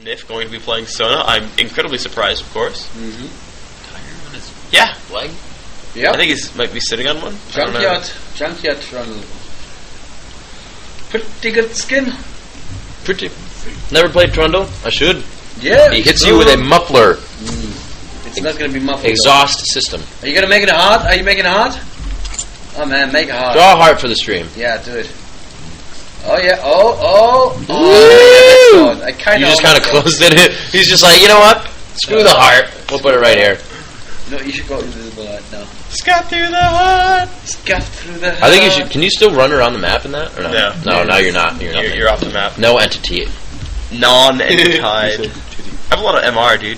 Nif going to be playing Sona. I'm incredibly surprised, of course. Tiger on his leg? Yeah. I think he might be sitting on one. Junkyard Trundle. Pretty good skin. Pretty. Never played Trundle? I should. Yeah. He hits you with a muffler. It's not going to be muffled. Exhaust system. Are you going to make it a heart? Are you making a heart? Oh man, make a heart. Draw a heart for the stream. Yeah, do it. Oh yeah, oh. I kind of. You just kind of closed it. He's just like, you know what? Screw the heart. We'll put it right here. No, you should go invisible right now. Scuff through the heart. Scuff through the heart. I think you should. Can you still run around the map in that? Or no? No, now you're not. You're off the map. No entity. Non-entitide. I have a lot of MR, dude.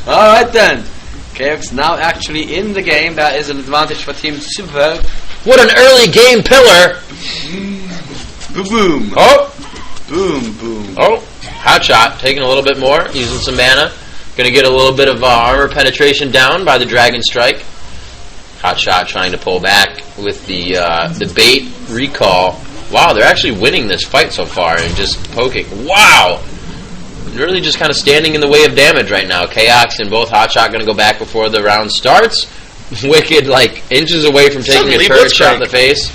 Alright then. KX now actually in the game. That is an advantage for Team Super. What an early game pillar! Boom boom. Oh! Boom. Oh! Hot shot, taking a little bit more, using some mana. Gonna get a little bit of armor penetration down by the Dragon Strike. Hot shot trying to pull back with the bait recall. Wow, they're actually winning this fight so far and just poking. Wow! Really just kind of standing in the way of damage right now. Chaos and both Hot Shot gonna go back before the round starts. Wicked, like, inches away from taking a turret shot in the face.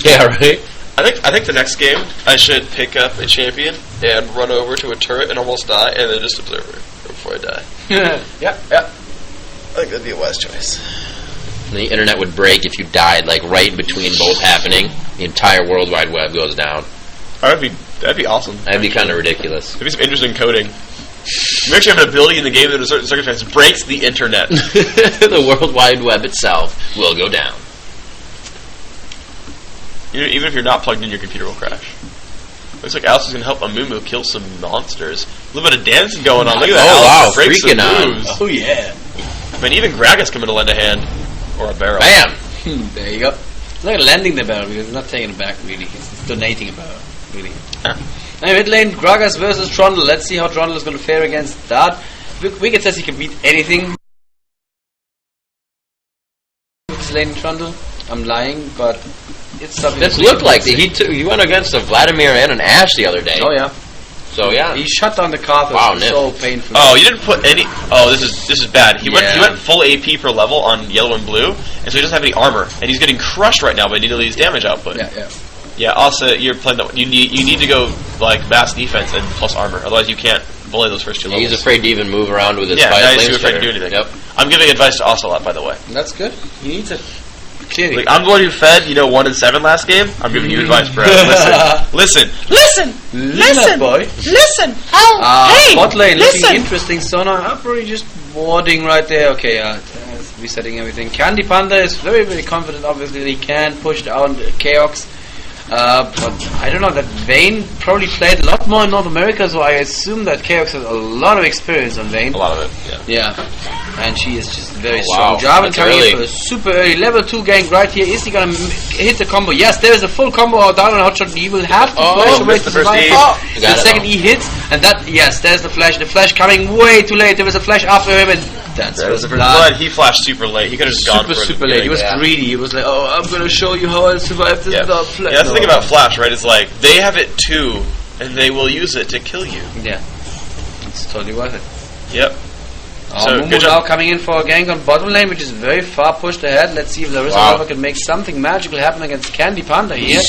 Yeah, right? I think the next game I should pick up a champion and run over to a turret and almost die and then just observe her before I die. Yeah. I think that'd be a wise choice. The internet would break if you died, like, right in between both happening. The entire World Wide Web goes down. That'd be awesome. That'd be kind of ridiculous. That'd be some interesting coding. We actually have an ability in the game that in a certain circumstance breaks the internet. The World Wide Web itself will go down. Even if you're not plugged in, your computer will crash. Looks like Alice is going to help Amumu kill some monsters. A little bit of dancing going on. Look at that. Oh, wow. Breaks Freaking some on. moves. Oh yeah. I mean, even Gragas coming to lend a hand. Or a barrel. Bam! There you go. It's not lending the barrel because it's not taking it back really. It's donating a barrel. Really. Mid lane, Gragas versus Trundle. Let's see how Trundle is going to fare against that. Wicked says he can beat anything. This lane Trundle. I'm lying, but it's something. This looked like he went against a Vladimir and an Ash the other day. Oh yeah. So yeah. He shut down the Karthus. Wow, so painful. Oh, you didn't put any. Oh, this is bad. He went full AP per level on yellow and blue, and so he doesn't have any armor, and he's getting crushed right now by Nidalee's damage output. Yeah. Yeah, also, you're playing that. You need to go like mass defense and plus armor. Otherwise, you can't bully those first two levels. He's afraid to even move around with his fight. fight. He's too afraid to do anything. Yep. I'm giving advice to Ocelot, by the way. That's good. He needs it. Clearly. Like, I'm the one who fed 1 and 7 last game. I'm giving you advice, bro. Listen, boy. Listen. Hey, bot lane looking interesting. Sona probably just warding right there. Okay, resetting everything. Candy Panda is very, very confident. Obviously, that he can push down Chaos. But I don't know, that Vayne probably played a lot more in North America, so I assume that Chaos has a lot of experience on Vayne. A lot of it, yeah. And she is just very wow. strong. Jarvan coming in for a super early level 2 gank right here. Is he gonna hit the combo? Yes, there is a full combo down on Hotshot. He will have to flash away to the first survive. E. The second E hits, and there's the flash. The flash coming way too late. There was a flash after him, and that's the blood. He flashed super late. He could have just gone for it. Super late. He was greedy. He was like, oh, I'm gonna show you how I survived this without flash. Yeah, that's the thing about Flash, right? It's like, they have it too, and they will use it to kill you. Yeah. It's totally worth it. Yep. So Mumu now coming in for a gank on bottom lane, which is very far pushed ahead. Let's see if Larissa can make something magical happen against Candy Panda here.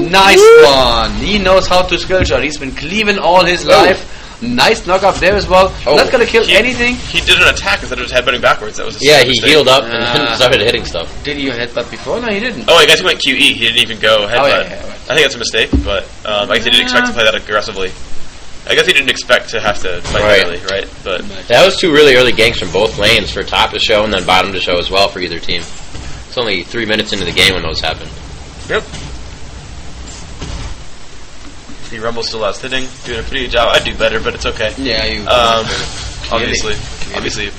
Nice one. He knows how to skill shot. He's been cleaving all his life. Nice knock up there as well. Not gonna kill anything. He did an attack instead of just headbutting backwards. That was he healed up and started hitting stuff. Did he headbutt before? No, he didn't. Oh, I guess he went QE. He didn't even go headbutt. Right. I think that's a mistake, but I guess he didn't expect to play that aggressively. I guess he didn't expect to have to fight early, right? But that was 2 really early ganks from both lanes for top to show and then bottom to show as well for either team. It's only 3 minutes into the game when those happened. Yep. The Rumble still outstanding, doing a pretty good job. I'd do better, but it's okay. Yeah, you. Obviously,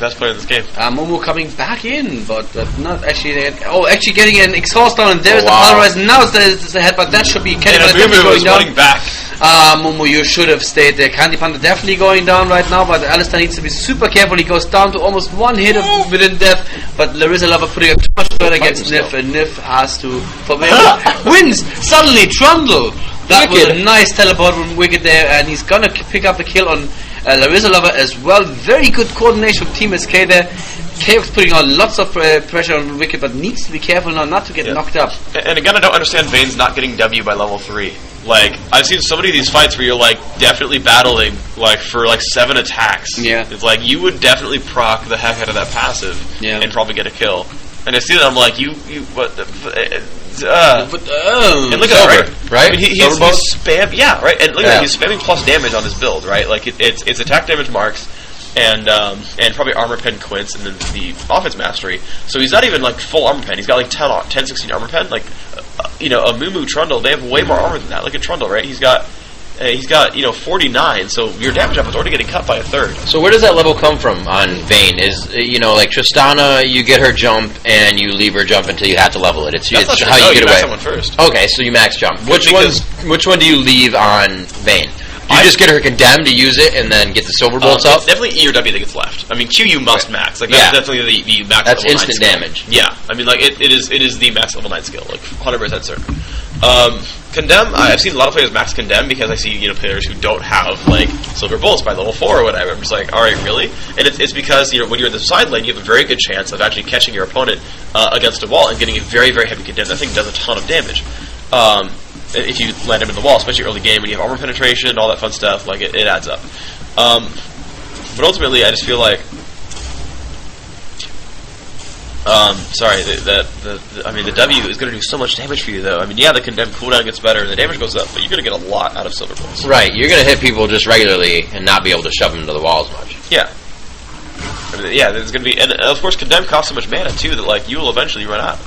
best player in this game. Momo coming back in, but not actually. Actually getting an exhaust down, and there's the pulverize. Now it's the head, but that should be Candy Panda going down. Back. Momo, you should have stayed there. Candy Panda definitely going down right now, but Alistair needs to be super careful. He goes down to almost 1 hit within death, but Larissa Lover putting up too much further against Nif, and Nif has to wins suddenly. Trundle That was a nice teleport from Wicked there, and he's gonna pick up the kill on Larissa Lover as well. Very good coordination from Team SK there. Chaos putting on lots of pressure on Wicked, but needs to be careful now not to get knocked up. And again, I don't understand Vane's not getting W by level 3. Like, I've seen so many of these fights where you're like definitely battling like for like 7 attacks. Yeah. It's like you would definitely proc the heck out of that passive and probably get a kill. And I see that I'm like, what the... and look at that, right? I mean, he's spam, right? And look at that, he's spamming plus damage on his build, right? Like it's attack damage marks, and probably armor pen quints, and then the offense mastery. So he's not even like full armor pen. He's got like 10, 16 armor pen. Like a Moo Trundle, they have way more armor than that. Look at Trundle, right? He's got 49, so your damage up is already getting cut by a third. So where does that level come from on Vayne? Is like Tristana, you get her jump and you leave her jump until you have to level it. It's how you get away. Someone first. Okay, so you max jump. Which one do you leave on Vayne? Do you just get her condemned to use it and then get the silver bolts up? Definitely E or W that gets left. I mean, Q you must max. Like that's definitely the max. That's level instant 9 damage. Skill. Yeah, I mean, like it is the max level 9 skill, like 100% certain. Condemn, I've seen a lot of players max condemn because I see players who don't have like silver bolts by level 4 or whatever. I'm just like, all right, really? And it's because when you're in the side lane, you have a very good chance of actually catching your opponent against a wall and getting a very, very heavy condemn. That thing does a ton of damage. If you land him in the wall, especially early game when you have armor penetration, all that fun stuff, like it adds up. But ultimately, I just feel like, the W is going to do so much damage for you, though. I mean, the condemn cooldown gets better and the damage goes up, but you're going to get a lot out of silver bolts. Right, you're going to hit people just regularly and not be able to shove them into the wall as much. Yeah. I mean, there's going to be, and of course, condemn costs so much mana too that like you will eventually run out.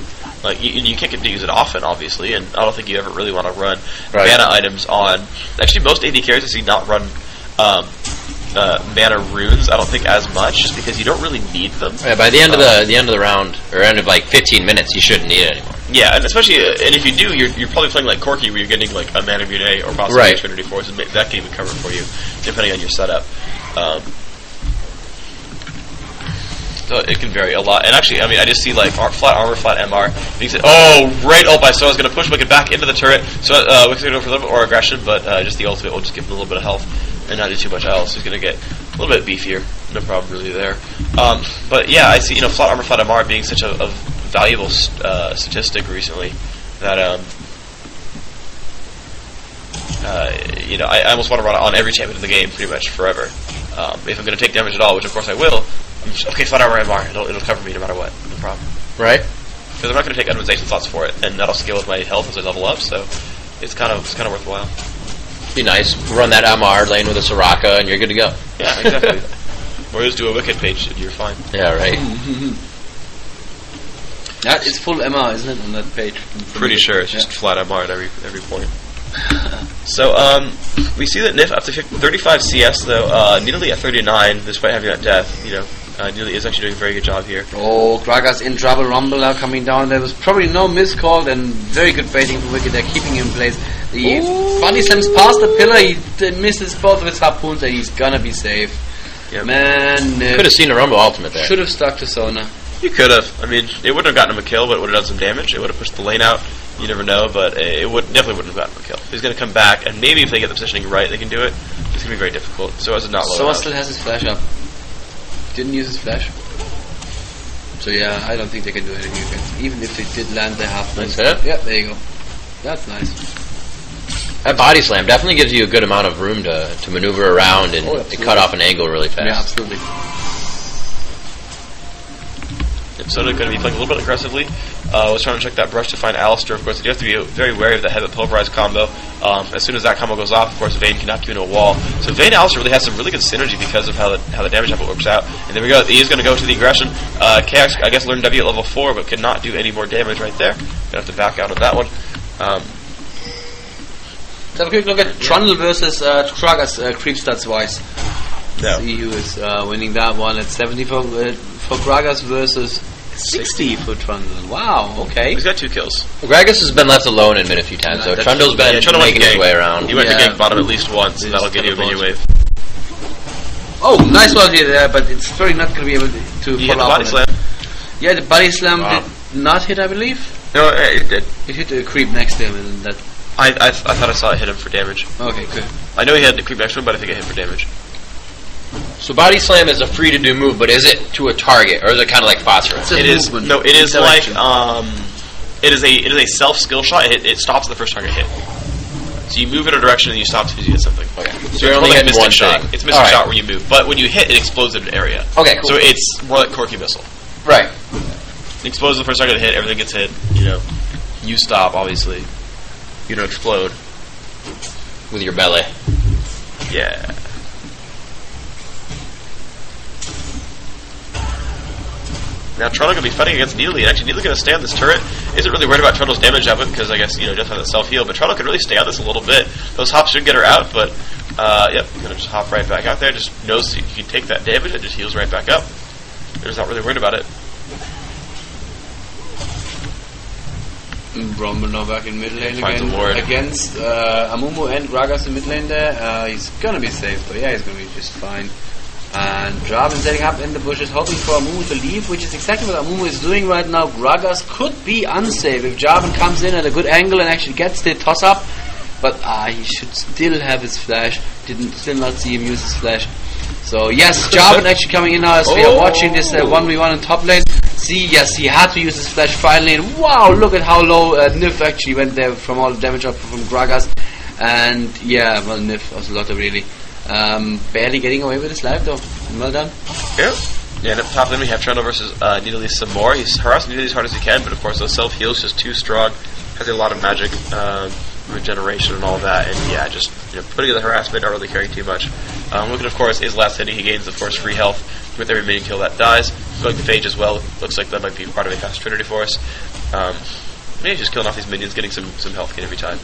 Like you can't get to use it often, obviously, and I don't think you ever really want to run mana items on. Actually, most AD carries I see not run mana runes. I don't think as much, just because you don't really need them. Yeah, by the end of the round, or end of like 15 minutes, you shouldn't need it anymore. Yeah, and especially, and if you do, you're probably playing like Corki, where you're getting like a Mana Mune or possibly Trinity Force, and that can even cover for you, depending on your setup. So it can vary a lot. And actually, I mean, I just see like flat armor, flat MR. And he said, great ult by Soa's going to push Wicked back into the turret. So Wicked's going to go for a little bit more aggression, but just the ultimate will just give him a little bit of health and not do too much else. He's going to get a little bit beefier. No problem really there. But yeah, I see flat armor, flat MR being such a valuable statistic recently that I almost want to run it on every champion in the game pretty much forever. If I'm going to take damage at all, which of course I will, I'm just, okay, flat armor MR, it'll cover me no matter what, no problem. Right? Because I'm not going to take optimization slots for it, and that'll scale with my health as I level up, so it's kind of worthwhile. Be nice, run that MR lane with a Soraka, and you're good to go. Yeah, exactly. Or just do a Wicked page, and you're fine. Yeah, right. That is full MR, isn't it, on that page? Pretty sure it's just flat MR at every point. So, we see that Nif up to 35 CS, though, Nidalee at 39, despite having that death, Nidalee is actually doing a very good job here. Oh, Gragas in trouble, Rumble now coming down. There was probably no miscall and very good baiting from Wicked. They're keeping him in place. The body slams past the pillar, he misses both of his harpoons, and he's gonna be safe. Yep. Man, could have seen a Rumble ultimate there. Should have stuck to Sona. You could have. I mean, it wouldn't have gotten him a kill, but it would have done some damage. It would have pushed the lane out. You never know, but it definitely wouldn't have gotten him a kill. He's going to come back, and maybe if they get the positioning right, they can do it. It's going to be very difficult. So as not low. Soa still has his flash up. Didn't use his flash. So yeah, I don't think they can do anything against. Even if they did land their half. Nice hit. Yeah, there you go. That's nice. That body slam definitely gives you a good amount of room to maneuver around and cut off an angle really fast. Yeah, absolutely. Soda going to be playing a little bit aggressively. Was trying to check that brush to find Alistair. Of course, you have to be very wary of the heavy pulverized combo. As soon as that combo goes off, of course, Vayne can knock you into a wall. So Vayne Alistair really has some really good synergy because of how the damage output works out. And there we go. He is going to go to the aggression. Chaos, I guess, learned W at level 4, but could not do any more damage right there. Going to have to back out of that one. Let's have a quick look at Trundle versus Kragas creep stats wise. No. See who is winning that one at 70 for Gragas versus 60 for Trundle. Wow, okay. He's got 2 kills. Gragas has been left alone in mid a few times, so Trundle's been making his way around. He went to gank bottom at least once, and that'll give you a minion wave. Oh, nice one here there, but it's very not going to be able to follow up. Body slam. Yeah, the body slam did not hit, I believe. No, it did. It hit the creep next to him, and that I thought I saw it hit him for damage. Okay, good. I know he had the creep next to him, but I think it hit him for damage. So body slam is a free to do move, but is it to a target, or is it kind of like phosphorus? It is like it is a self skill shot. It stops the first target hit. So you move in a direction and you stop as soon as you hit something. Okay. So you're only hitting one shot. thing. It's mystic shot where you move, but when you hit, it explodes in an area. Okay, cool. So it's more like Corky missile. Right. It explodes the first target hit. Everything gets hit. You know, you stop. Obviously, you don't explode With your belly. Yeah. Now Trundle going to be fighting against Needly, and actually Needly going to stay on this turret. Isn't really worried about Trundle's damage output because I guess doesn't have that self heal, but Trundle can really stay on this a little bit. Those hops should get her out, but yep, going to just hop right back out there. Just knows he can take that damage and just heals right back up. They're just not really worried about it. Rumble now back in mid lane Finds again a ward. against Amumu and Gragas in mid lane there. He's gonna be safe, but yeah, he's gonna be just fine. And Jarvan setting up in the bushes, hoping for Amumu to leave, which is exactly what Amumu is doing right now. Gragas could be unsafe if Jarvan comes in at a good angle and actually gets the toss up, but he should still have his flash. Still not see him use his flash. So yes, Jarvan actually coming in now as we are watching this 1v1 in top lane. See, yes, he had to use his flash finally, and wow, look at how low Nif actually went there from all the damage up from Gragas. And yeah, well, Nif was a lot really. Barely getting away with his life though. Well done. Yeah, and at the top lane we have Trundle versus Needly some more. He's harassing Needly as hard as he can, but of course those self heals just too strong. Has a lot of magic regeneration and all that, and yeah, just putting in the harassment, not really caring too much. Looking, of course, is last hitting. He gains, of course, free health with every minion kill that dies. Going to Phage as well. Looks like that might be part of a fast Trinity for us. Yeah, just killing off these minions, getting some health gain every time.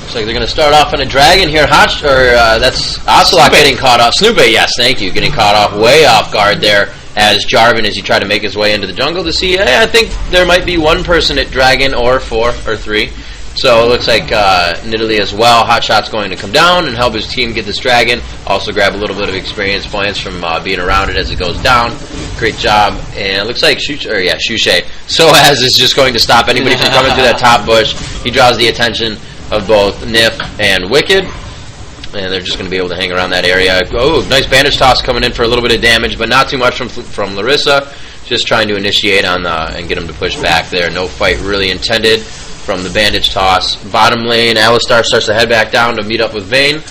Looks like they're going to start off on a dragon here. That's Ocelot getting caught off. Snoopy, yes, thank you. Getting caught off way off guard there as Jarvan, as he tried to make his way into the jungle to see. I think there might be one person at dragon or 4 or 3. So it looks like Nidalee as well. Hotshot's going to come down and help his team get this dragon. Also grab a little bit of experience points from being around it as it goes down. Great job. And it looks like Shushay. Soaz is just going to stop anybody from coming through that top bush. He draws the attention of both Nif and Wicked. And they're just going to be able to hang around that area. Oh, nice bandage toss coming in for a little bit of damage, but not too much from Larissa. Just trying to initiate on and get him to push back there. No fight really intended from the bandage toss. Bottom lane, Alistar starts to head back down to meet up with Vayne.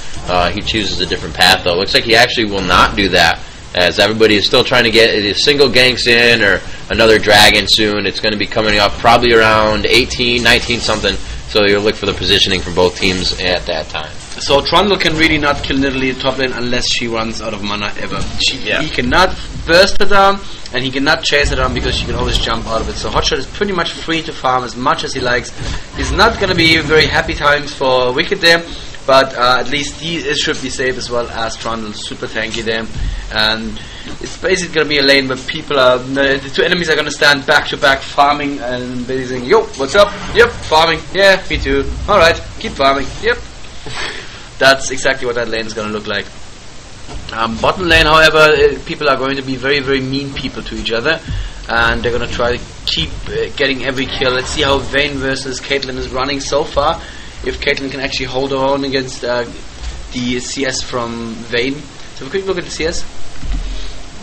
He chooses a different path, though. Looks like he actually will not do that, as everybody is still trying to get a single ganks in or another dragon soon. It's going to be coming up probably around 18, 19 something. So you'll look for the positioning from both teams at that time. So Trundle can really not kill Nidalee top lane unless she runs out of mana ever. He cannot burst her down, and he cannot chase her down because she can always jump out of it. So Hotshot is pretty much free to farm as much as he likes. It's not going to be very happy times for Wicked there, but at least he should be safe as well as Trundle. Super tanky there. And it's basically going to be a lane where the two enemies are going to stand back to back farming and basically saying, yo, what's up? Yep, farming. Yeah, me too. Alright, keep farming. Yep. That's exactly what that lane is going to look like. Bottom lane, however, people are going to be very, very mean people to each other, and they're going to try to keep getting every kill. Let's see how Vayne versus Caitlyn is running so far. If Caitlyn can actually hold her own against the CS from Vayne. So a quick look at the CS.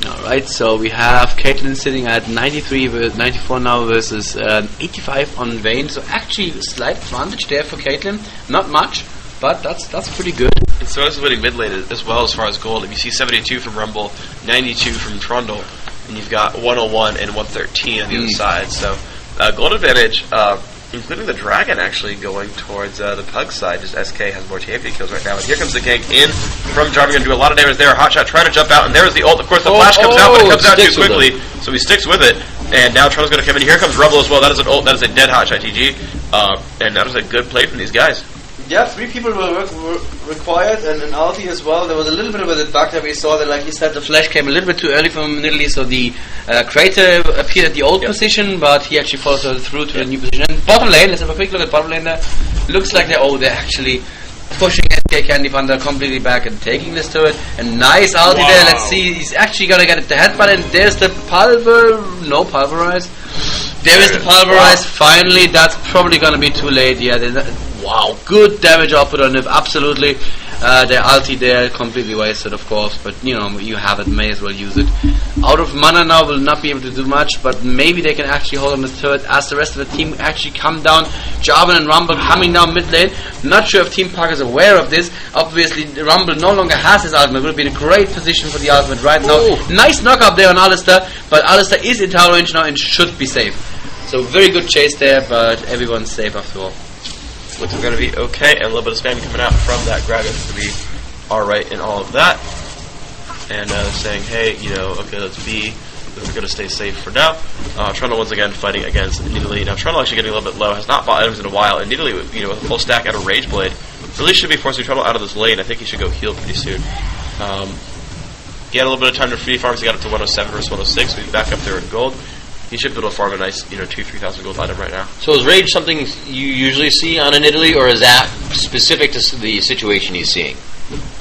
Alright, so we have Caitlyn sitting at 94 now versus 85 on Vayne. So actually a slight advantage there for Caitlyn. Not much, but that's pretty good. And so is winning mid lane as well as far as gold. If you see 72 from Rumble, 92 from Trundle, and you've got 101 and 113 on the other side. So gold advantage, including the dragon actually going towards the Pug side. Just SK has more TFT kills right now. And here comes the gank in from Jarvan, going to do a lot of damage there. Hotshot trying to jump out, and there's the ult. Of course, the flash comes out, but it comes out too quickly, so he sticks with it. And now Trundle's going to come in. Here comes Rumble as well. That is an ult. That is a dead Hotshot TG. And that was a good play from these guys. Yeah, 3 people were required, and an ulti as well. There was a little bit of a bug that we saw that, like you said, The flash came a little bit too early from Nidalee, so the Crater appeared at the old position, but he actually followed her through to the new position. And bottom lane, let's have a quick look at bottom lane there. Looks like they're actually pushing SK Candy Panda completely back and taking this turret. And nice ulti there. Let's see, he's actually gonna get the headbutt, and there's the pulverize. There is the pulverize. Finally, that's probably gonna be too late. Yeah. Wow, good damage output on it. Absolutely. The ulti there completely wasted, of course, but you know, you have it, may as well use it. Out of mana now, will not be able to do much, but maybe they can actually hold on the turret as the rest of the team actually come down. Jarvan and Rumble coming down mid lane. Not sure if Team Park is aware of this. Obviously, Rumble no longer has his ultimate. Would have been a great position for the ultimate right now. Nice knock up there on Alistar, but Alistar is in tower range now and should be safe. So very good chase there, but everyone's safe after all. Looks like we're going to be okay, and a little bit of spam coming out from that Gragas to be alright in all of that. And saying, hey, you know, okay, let's be, we're going to stay safe for now. Trundle once again fighting against Nidalee. Now Trundle actually getting a little bit low, has not bought items in a while, and Nidalee, you know, with a full stack out of Rage Blade, really should be forcing Trundle out of this lane. I think he should go heal pretty soon. He had a little bit of time to free farm, so he got up to 107 versus 106, so he's back up there in gold. He should be able to farm a nice, you know, 2,000-3,000 gold item right now. So is Rage something you usually see on a Nidalee, or is that specific to the situation he's seeing?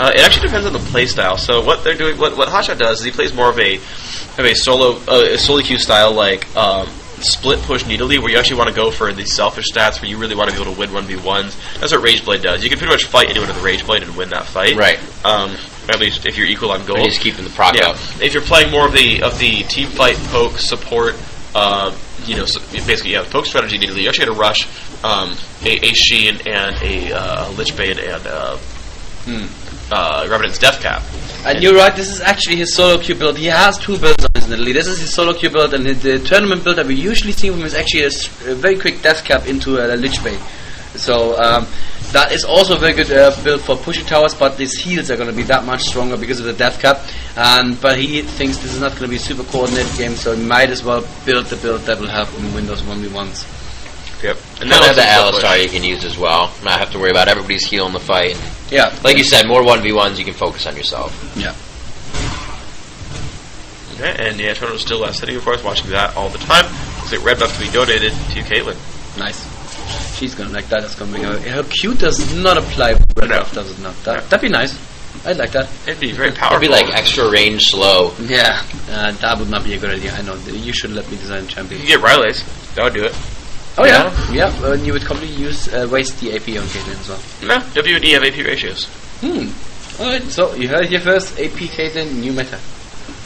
It actually depends on the playstyle. So what they're doing, what Hotshot does is he plays more of a solo queue style, like split push Nidalee, where you actually want to go for the selfish stats, where you really want to be able to win 1v1s. That's what Rage Blade does. You can pretty much fight anyone with the Rage Blade and win that fight. Right. At least if you're equal on gold. And he's keeping the proc up. If you're playing more of the team fight, poke, support, you know, so basically, yeah, the poke strategy Nidalee, you actually had to rush a Sheen and a Lichbane and Revenant's Death Cap. And you're right, this is actually his solo queue build. He has two builds on his Nidalee. This is his solo queue build, and the tournament build that we usually see from him is actually a very quick Death Cap into a Lichbane. So that is also a very good build for pushing towers, but his heals are going to be that much stronger because of the Death Cap. But he thinks this is not going to be a super coordinated game, so he might as well build the build that will help him win those 1v1s. Yep. And then have the Alistar you can use as well. Not have to worry about everybody's healing the fight. Yeah. Like you said, more 1v1s, you can focus on yourself. Yeah. Okay, and yeah, Toronto's still sitting, of course, watching that all the time. Looks like red buff to be donated to Caitlyn. Nice. She's gonna like that. That's gonna bring her Q does not apply. Red buff does it not. That'd be nice. I'd like that. It'd be very powerful. It'd be like extra range slow. Yeah, that would not be a good idea. I know. You should let me design a champion. You get Riley's. That would do it. Oh yeah. You would completely waste the AP on Caitlyn as well. No, W and E have AP ratios. Alright, so you heard it here first. AP Caitlyn, new meta.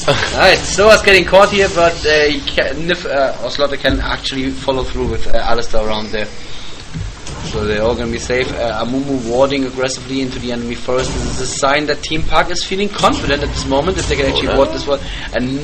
Alright, Soa's getting caught here, but Slaughter can actually follow through with Alistar around there. So they're all going to be safe. Amumu warding aggressively into the enemy forest. This is a sign that Team Park is feeling confident at this moment if they can actually ward this one. And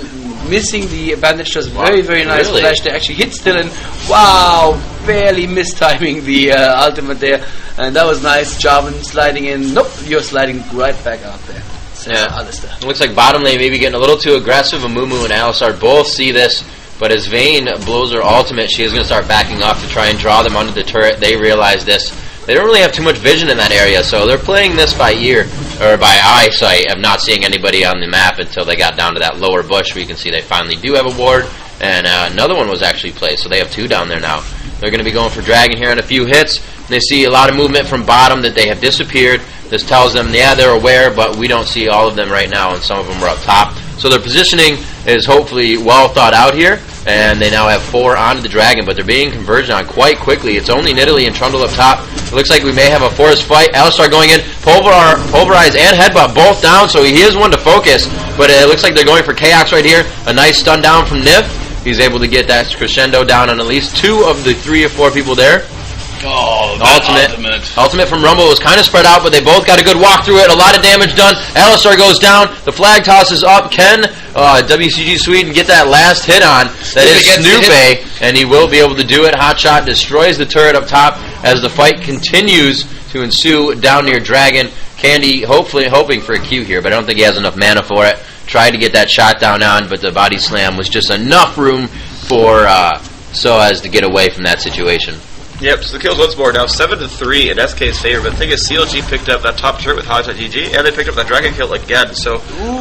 missing the bandage just very, very nice flash. They actually hit still and wow, barely mistiming the ultimate there. And that was nice. Jarvan sliding in. Nope, you're sliding right back out there. So Alistar. It looks like bottom lane maybe getting a little too aggressive. Amumu and Alistar both see this. But as Vayne blows her ultimate, she is going to start backing off to try and draw them onto the turret. They realize this. They don't really have too much vision in that area, so they're playing this by ear, or by eyesight, of not seeing anybody on the map until they got down to that lower bush where you can see they finally do have a ward, and another one was actually placed, so they have two down there now. They're going to be going for Dragon here in a few hits. They see a lot of movement from bottom that they have disappeared. This tells them, yeah, they're aware, but we don't see all of them right now, and some of them are up top. So their positioning is hopefully well thought out here, and they now have 4 onto the Dragon, but they're being converged on quite quickly. It's only Nidalee and Trundle up top. It looks like we may have a forced fight. Alistar going in, Pulverize and Headbutt both down, so he is one to focus, but it looks like they're going for Chaos right here. A nice stun down from Niv. He's able to get that crescendo down on at least 2 of the 3 or 4 people there. Oh, Ultimate from Rumble was kind of spread out, but they both got a good walk through it. A lot of damage done. Alistar goes down. The flag tosses up. Can WCG Sweden get that last hit on? That is Snoopy, and he will be able to do it. Hotshot destroys the turret up top as the fight continues to ensue down near Dragon. Candy hopefully hoping for a Q here, but I don't think he has enough mana for it. Tried to get that shot down on, but the body slam was just enough room for Soaz to get away from that situation. Yep, so the kills once more. Now 7-3 in SK's favor, but the thing is CLG picked up that top turret with Hotshot.GG, and they picked up that Dragon kill again, so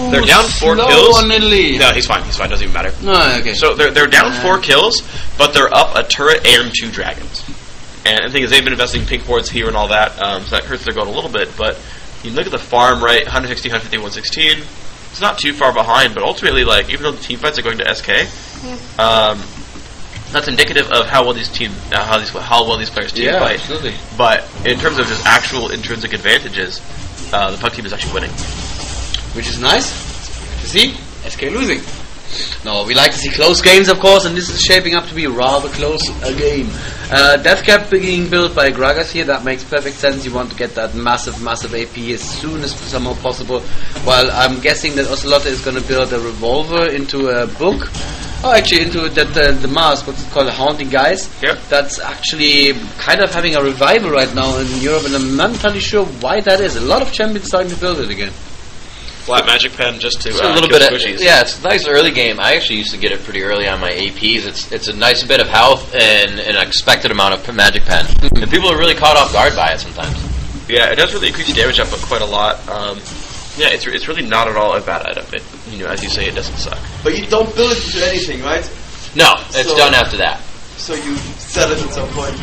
they're down 4 kills. On Nidalee. No, he's fine, doesn't even matter. No, okay. So they're down 4 kills, but they're up a turret and 2 dragons. And the thing is, they've been investing pink boards here and all that, so that hurts their goal a little bit, but you look at the farm, right, 160, 150, 116, it's not too far behind, but ultimately, like, even though the team fights are going to SK, that's indicative of how well these how well these players team fight. Absolutely. But in terms of just actual intrinsic advantages, the Pug team is actually winning. Which is nice to see. SK losing. No, we like to see close games, of course, and this is shaping up to be a rather close game. Death Cap being built by Gragas here, that makes perfect sense. You want to get that massive AP as soon as somehow possible. While I'm guessing that Ocelote is going to build a revolver into a book. Oh, actually, into the mask, what's it called, Haunting Guys. Yep. That's actually kind of having a revival right now in Europe, and I'm not entirely sure why that is. A lot of champions starting to build it again. Flat magic pen just to a little kill bit squishies. it's a nice early game. I actually used to get it pretty early on my APs. It's a nice bit of health and an expected amount of magic pen. And people are really caught off guard by it sometimes. Yeah, it does really increase your damage output quite a lot. Yeah, it's really not at all a bad item. It, as you say, it doesn't suck. But you don't build it into anything, right? No, it's done after that. So you sell it at some point.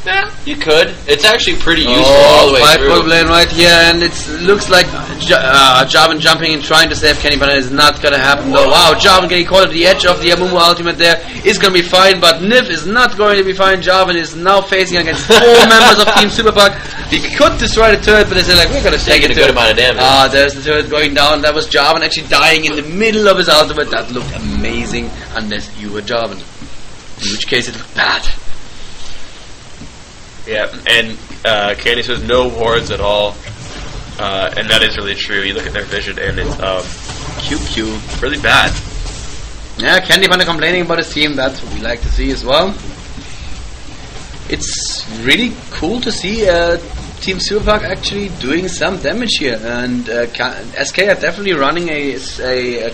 Yeah, you could. It's actually pretty useful all the way through. Point lane right here, and it looks like Jarvan jumping and trying to save Kenny, but it is not going to happen though. Wow, Jarvan getting caught at the edge of the Amumu ultimate there is going to be fine, but Nif is not going to be fine. Jarvan is now facing against 4 members of Team Superbug. He could destroy the turret, but they said, like, we're going to take a good amount of damage. There's the turret going down. That was Jarvan actually dying in the middle of his ultimate. That looked amazing, unless you were Jarvan. In which case it looked bad. Yeah, and Candy says no wards at all, and that is really true. You look at their vision, and it's QQ, really bad. Yeah, Candy Panda complaining about his team. That's what we like to see as well. It's really cool to see Team Superbug actually doing some damage here, and SK are definitely running a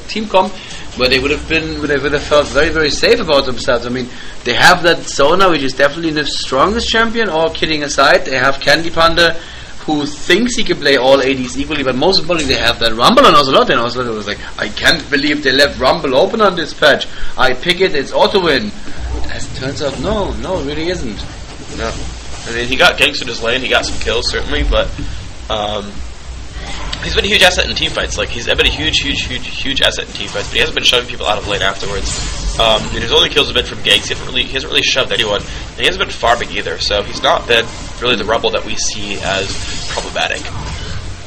team comp where they would have felt very, very safe about themselves. I mean, they have that Sona, which is definitely the strongest champion. All kidding aside, they have Candy Panda, who thinks he can play all ADs equally, but most importantly, they have that Rumble on Ocelote, and Ocelote was like, I can't believe they left Rumble open on this patch. I pick it, it's auto win. As it turns out, no, it really isn't. No. I mean, he got ganks in his lane, he got some kills, certainly, but he's been a huge asset in teamfights. Like, he's been a huge asset in teamfights, but he hasn't been shoving people out of lane afterwards. His only kills have been from ganks. He hasn't really shoved anyone, and he hasn't been farming either, so he's not been really the Rumble that we see as problematic.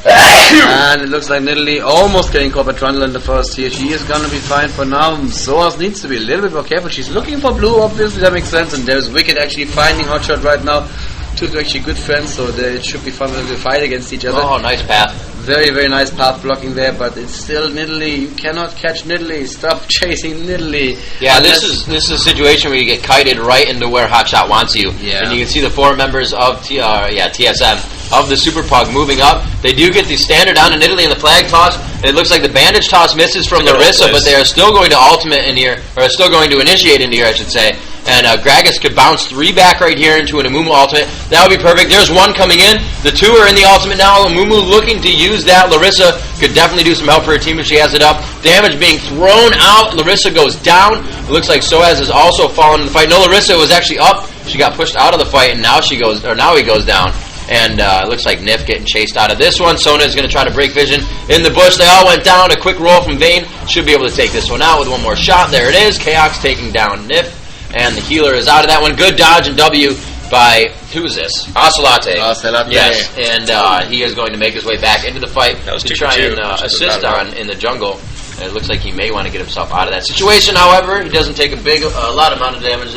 And it looks like Nidalee almost getting caught by Trundle in the first here. She is gonna be fine for now. Soaz needs to be a little bit more careful. She's looking for blue, obviously, that makes sense. And there's Wicked actually finding Hotshot right now. Two actually good friends, so it should be fun to fight against each other. Oh, nice path. Very, very nice path blocking there, but it's still Nidalee. You cannot catch Nidalee. Stop chasing Nidalee. Yeah, this is a situation where you get kited right into where Hotshot wants you. Yeah. And you can see the 4 members of TSM of the Super Pug moving up. They do get the standard down to Nidalee in the flag toss, and it looks like the bandage toss misses from Larissa, but they are still going to ultimate in here, or still going to initiate into here, I should say. And Gragas could bounce 3 back right here into an Amumu ultimate. That would be perfect. There's 1 coming in. The 2 are in the ultimate now. Amumu looking to use that. Larissa could definitely do some help for her team if she has it up. Damage being thrown out. Larissa goes down. It looks like Soaz has also fallen in the fight. No, Larissa was actually up. She got pushed out of the fight, and now he goes down. And it looks like Nif getting chased out of this one. Sona is going to try to break vision in the bush. They all went down. A quick roll from Vayne. Should be able to take this one out with 1 more shot. There it is. Chaos taking down Nif. And the healer is out of that one. Good dodge and W by, who is this? Ocelote. Yes, and he is going to make his way back into the fight to try and assist in the jungle. And it looks like he may want to get himself out of that situation. However, he doesn't take a lot amount of damage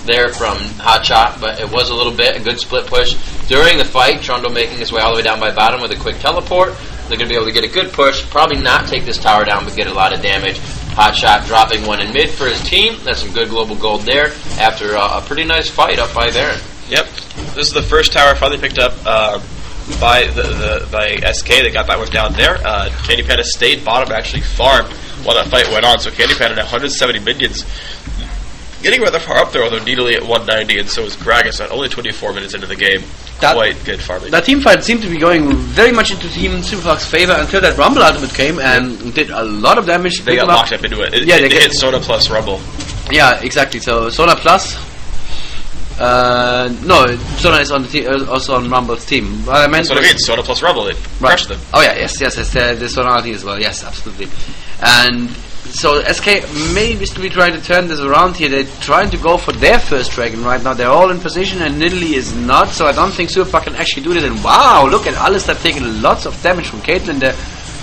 there from Hotshot, but it was a good split push during the fight. Trundle making his way all the way down by bottom with a quick teleport. They're going to be able to get a good push, probably not take this tower down, but get a lot of damage. Hotshot dropping 1 in mid for his team. That's some good global gold there after a pretty nice fight up by Baron. Yep, this is the first tower finally picked up by SK. They got that one down there. Candy Panda stayed bottom, actually farmed while that fight went on. So Candy Panda had 170 minions, getting rather far up there, although Nidalee at 190, and so is Gragas at only 24 minutes into the game. Quite good farming. That team fight seemed to be going very much into Team Superbug's favor until that Rumble ultimate came and did a lot of damage. They got locked up into it. They hit Sona plus Rumble. Yeah, exactly. So Sona plus. No, Sona is on also on Rumble's team. What I meant That's what I mean. Sona plus Rumble. It crushed them. Oh yeah, yes. The Sona ulti as well. Yes, absolutely. And So SK may be trying to turn this around here. They're trying to go for their first dragon right now. They're all in position and Nidalee is not, so I don't think Superpuck can actually do this. And wow, look at Alistair taking lots of damage from Caitlyn there.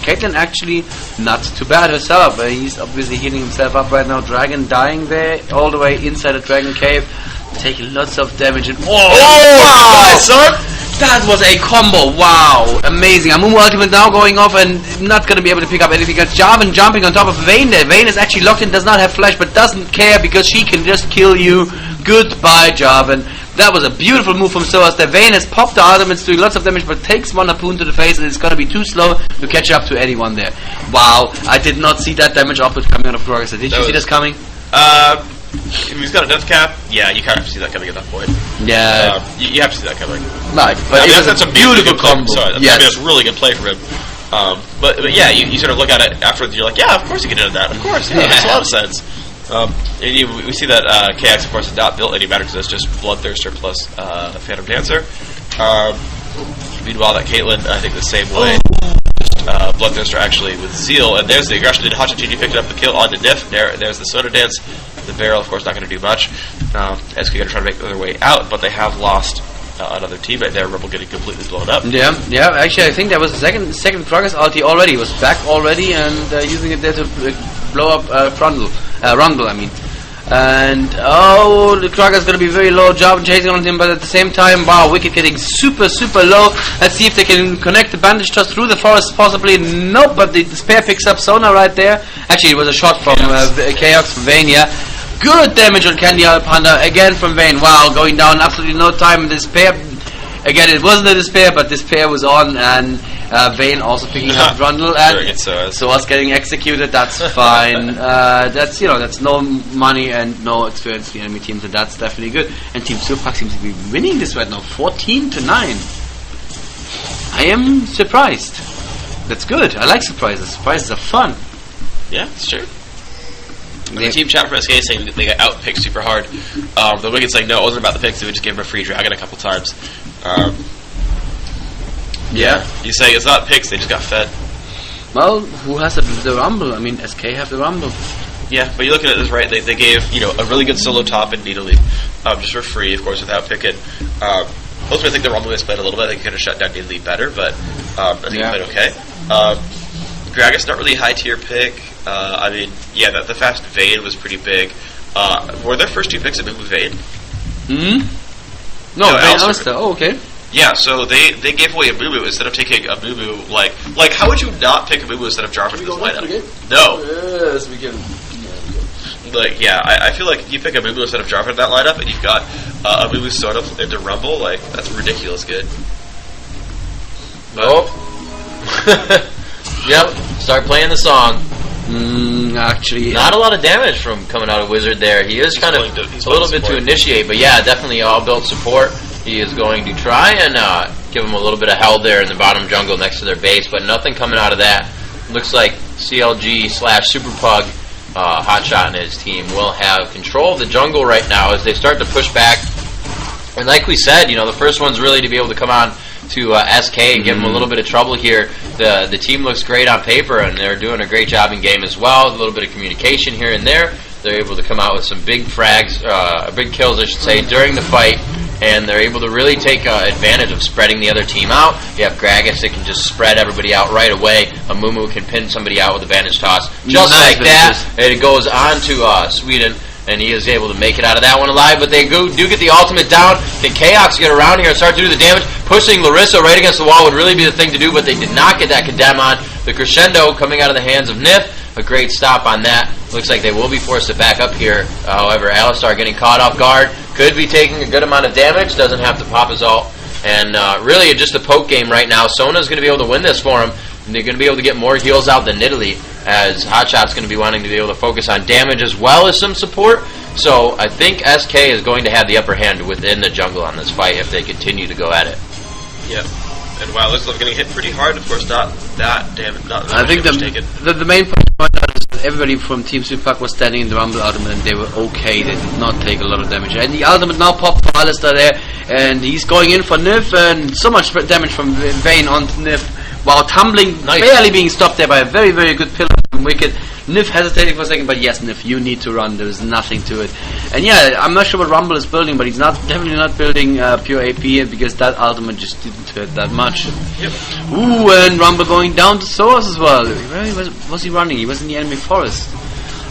Caitlyn actually not too bad herself. He's obviously healing himself up right now. Dragon dying there, all the way inside the dragon cave, taking lots of damage. And wow, son! That was a combo. Wow, amazing. Amumu ultimate now going off and not going to be able to pick up anything. Got Jarvan jumping on top of Vayne there. Vayne is actually locked in, does not have flash, but doesn't care because she can just kill you. Goodbye, Jarvan. That was a beautiful move from Soas. The Vayne has popped the ultimates, doing lots of damage, but takes one harpoon to the face, and it's going to be too slow to catch up to anyone there. Wow, I did not see that damage output coming out of Gragas. Did you see this coming? If he's got a death cap, yeah, you kind of have to see that coming at that point. Yeah. You have to see that coming. Right, but that's a beautiful combo. Sorry, yes. That's a really good play for him. But yeah, you sort of look at it afterwards, you're like, yeah, of course you can do that. Of course, yeah, makes a lot of sense. We see that KX, of course, is not built any better because it's just Bloodthirster plus Phantom Dancer. Meanwhile, that Caitlyn, I think the same way. Bloodthirster actually with Zeal, and there's the aggression. Did Hachijiji picked up the kill on the Nif. There's the Soda Dance. The barrel, of course, not going to do much. SK going to try to make their way out, but they have lost another teammate there. Rumble getting completely blown up. Yeah. Actually, I think that was the second Gragas ulti already. It was back already, and using it there to blow up Rumble. I mean. And the Krager's going to be very low. Jarvan chasing on him, but at the same time, wow, Wicked getting super low. Let's see if they can connect the bandage toss through the forest, possibly. Nope, but the spear picks up Sona right there. Actually, it was a shot from Chaos from Vayne, yeah. Good damage on Candy Panda again from Vayne. Wow, going down absolutely no time. And the spear, again, it wasn't a despair, but despair was on, and Vayne also picking up Grundle, and so us getting executed. That's fine. That's no money and no experience for the enemy team, so that's definitely good. And Team Superpuck seems to be winning this right now, 14-9. I am surprised. That's good. I like surprises. Surprises are fun. Yeah, it's true. The team chat from SK is saying that they got outpicked super hard. The Wicked's saying no, it wasn't about the picks, they just gave him a free dragon a couple times. Yeah. He's saying it's not picks, they just got fed. Well, who has the Rumble? I mean, SK have the Rumble. Yeah, but you look at it this right, they gave, a really good solo top in Nidalee, just for free, of course, without picking. Ultimately, I think the Rumble guys played a little bit, they could have shut down Nidalee better, but I think they played okay. Gragas, not really a high tier pick. The fast Vayne was pretty big. Were their first two picks a Mumu Vayne? No, Vayne Alistair. Oh, okay. Yeah, so they gave away a Mumu instead of taking a Mumu. Like how would you not pick a Mumu instead of Jarvan in this lineup? No. Yes, we can. I feel like you pick a Mumu instead of Jarvan in that lineup, and you've got a Mumu sort of into Rumble. Like that's ridiculous good. Yep, start playing the song. Actually, not a lot of damage from coming out of Wizard there. He is kind of a little bit to initiate, but yeah, definitely all built support. He is going to try and give him a little bit of hell there in the bottom jungle next to their base, but nothing coming out of that. Looks like CLG/Superpug, Hotshot and his team will have control of the jungle right now as they start to push back. And like we said, the first one's really to be able to come on to SK and give them a little bit of trouble here. The team looks great on paper, and they're doing a great job in game as well. A little bit of communication here and there. They're able to come out with some big frags, big kills, I should say, during the fight, and they're able to really take advantage of spreading the other team out. You have Gragas that can just spread everybody out right away. Amumu can pin somebody out with a bandage toss. Just like that, and it goes on to Sweden. And he is able to make it out of that one alive, but they do get the ultimate down. Can Chaos get around here and start to do the damage? Pushing Larissa right against the wall would really be the thing to do, but they did not get that condemn on. The crescendo coming out of the hands of Nif. A great stop on that. Looks like they will be forced to back up here. However, Alistar getting caught off guard. Could be taking a good amount of damage. Doesn't have to pop his ult. And really just a poke game right now. Sona's going to be able to win this for him. And they're going to be able to get more heals out than Nidalee, as Hotshot's going to be wanting to be able to focus on damage as well as some support. So I think SK is going to have the upper hand within the jungle on this fight if they continue to go at it. Yep. And while this is getting hit pretty hard, of course, not that damage. I think the main point is that everybody from Team Superpuck was standing in the Rumble ultimate and they were okay. They did not take a lot of damage. And the ultimate now popped for Alistair there, and he's going in for Nif, and so much damage from Vayne onto Nif, while tumbling, barely being stopped there by a very, very good pillar from Wicked. Nif hesitating for a second, but yes, Nif, you need to run. There is nothing to it. And yeah, I'm not sure what Rumble is building, but he's definitely not building pure AP here, because that ultimate just didn't hurt that much. Yep. Ooh, and Rumble going down to Source as well. Where was he running? He was in the enemy forest.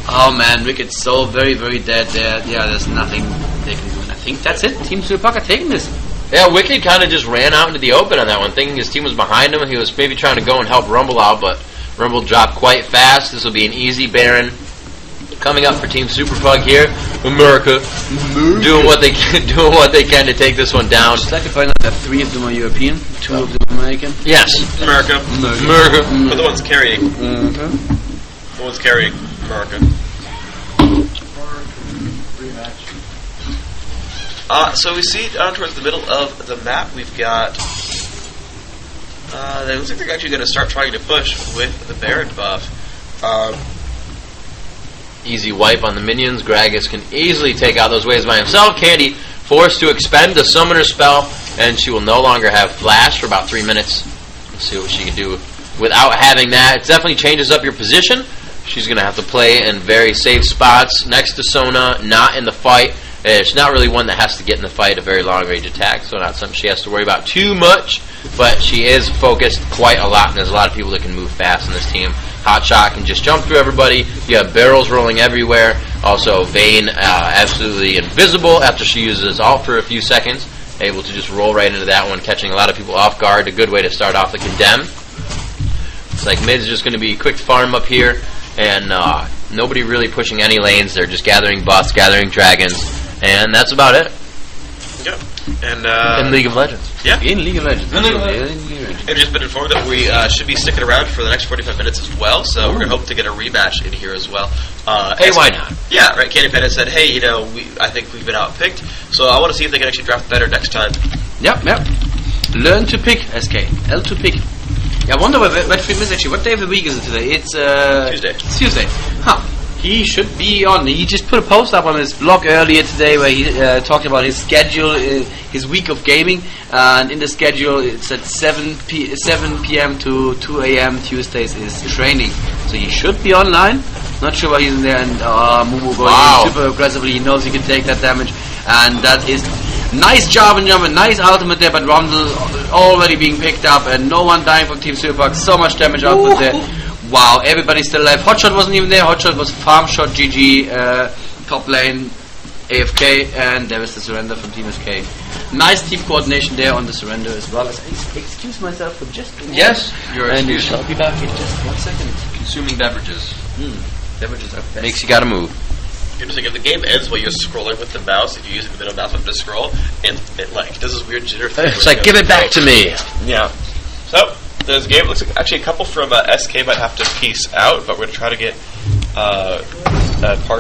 Oh man, Wicked's so very, very dead there. Yeah, there's nothing they can do. And I think that's it. Team Superpuck are taking this. Yeah, Wicked kind of just ran out into the open on that one, thinking his team was behind him. He was maybe trying to go and help Rumble out, but Rumble dropped quite fast. This will be an easy Baron. Coming up for Team Superpug here, America, doing what they can to take this one down. Just like to find out that 3 of them are European, 2 of them are American. Yes, America. But the one's carrying. The one's carrying America. So we see down towards the middle of the map, we've got. It looks like they're actually going to start trying to push with the Baron buff. Easy wipe on the minions. Gragas can easily take out those waves by himself. Candy forced to expend the summoner spell, and she will no longer have flash for about 3 minutes. Let's see what she can do without having that. It definitely changes up your position. She's going to have to play in very safe spots next to Sona, not in the fight. She's not really one that has to get in the fight, a very long-range attack, so not something she has to worry about too much, but she is focused quite a lot, and there's a lot of people that can move fast in this team. Hotshot can just jump through everybody. You have barrels rolling everywhere. Also, Vayne, absolutely invisible after she uses ult for a few seconds, able to just roll right into that one, catching a lot of people off guard. A good way to start off the Condemn. It's like mid's just going to be quick farm up here, and nobody really pushing any lanes. They're just gathering buffs, gathering dragons, and that's about it. Yep. And in League of Legends. Yeah. In League of Legends. I've just been informed that we should be sticking around for the next 45 minutes as well, so we're going to hope to get a rematch in here as well. Hey, why not? Yeah, right. Candy Panda said, hey, I think we've been outpicked, so I want to see if they can actually draft better next time. Yep. Learn to pick, SK. L to pick. I wonder what Phreak is actually. What day of the week is it today? It's Tuesday. It's Tuesday. Huh. He should be on. He just put a post up on his blog earlier today where he talked about his schedule, his week of gaming, and in the schedule it's at 7 p.m. to 2 a.m. Tuesdays is training. So he should be online. Not sure why he's in there, and Mumu going in super aggressively. He knows he can take that damage, and that is nice job and jump, a nice ultimate there, but Rundle already being picked up, and no one dying from Team Superpuck. So much damage output there. Wow, everybody's still alive. Hotshot wasn't even there. Hotshot was farm shot GG, top lane, AFK, and there is the surrender from Team SK. Nice team coordination there on the surrender as well. Excuse myself for just a moment. Yes, you're excused. I'll be back in just 1 second. Consuming beverages. Beverages are best. Makes you gotta move. Interesting. If the game ends while you're scrolling with the mouse, if you're using the middle mouse button to scroll, it does this weird jitter thing. It's like, give it back to me. Yeah. So, this game looks like actually a couple from SK might have to peace out, but we're going to try to get partial.